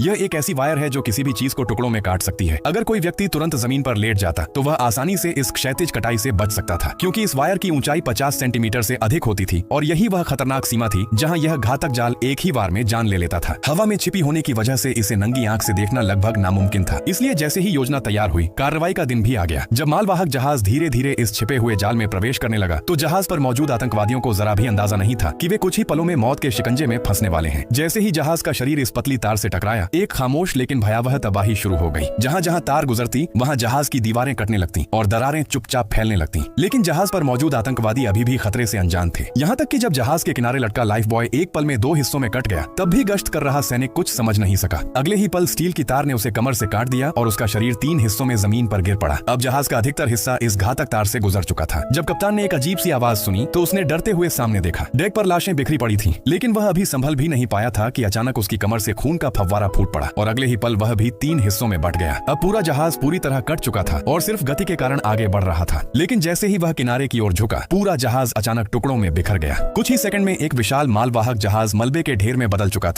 यह एक ऐसी वायर है जो किसी भी चीज को टुकड़ों में काट सकती है। अगर कोई व्यक्ति तुरंत जमीन पर लेट जाता तो वह आसानी से इस क्षैतिज कटाई से बच सकता था, क्योंकि इस वायर की ऊंचाई 50 सेंटीमीटर से अधिक होती थी और यही वह खतरनाक सीमा थी जहां यह घातक जाल एक ही वार में जान ले लेता था। हवा में छिपी होने की वजह से इसे नंगी आंख से देखना लगभग नामुमकिन था। इसलिए जैसे ही योजना तैयार हुई, कार्रवाई का दिन भी आ गया। जब मालवाहक जहाज धीरे धीरे इस छिपे हुए जाल में प्रवेश करने लगा तो जहाज पर मौजूद आतंकवादियों को जरा भी अंदाजा नहीं था कि वे कुछ ही पलों में मौत के शिकंजे में फंसने वाले हैं। जैसे ही जहाज का शरीर इस पतली तार से टकराया, एक खामोश लेकिन भयावह तबाही शुरू हो गई। जहां जहां तार गुजरती वहां जहाज की दीवारें कटने लगती और दरारें चुपचाप फैलने लगती। लेकिन जहाज पर मौजूद आतंकवादी अभी भी खतरे से अनजान थे। यहाँ तक कि जब जहाज के किनारे लटका लाइफ बॉय एक पल में 2 हिस्सों में कट गया, तब भी गश्त कर रहा सैनिक कुछ समझ नहीं सका। अगले ही पल स्टील की तार ने उसे कमर से काट दिया और उसका शरीर 3 हिस्सों में जमीन पर गिर पड़ा। अब जहाज का अधिकतर हिस्सा इस घातक तार से गुजर चुका था। जब कप्तान ने एक अजीब सी आवाज सुनी तो उसने डरते हुए सामने देखा। डेक पर लाशें बिखरी पड़ी थीं, लेकिन वह अभी संभल भी नहीं पाया था कि अचानक उसकी कमर से खून का फव्वारा फूट पड़ा और अगले ही पल वह भी 3 हिस्सों में बंट गया। अब पूरा जहाज पूरी तरह कट चुका था और सिर्फ गति के कारण आगे बढ़ रहा था। लेकिन जैसे ही वह किनारे की ओर झुका, पूरा जहाज अचानक टुकड़ों में बिखर गया। कुछ ही सेकंड में एक विशाल मालवाहक जहाज मलबे के ढेर में बदल चुका था।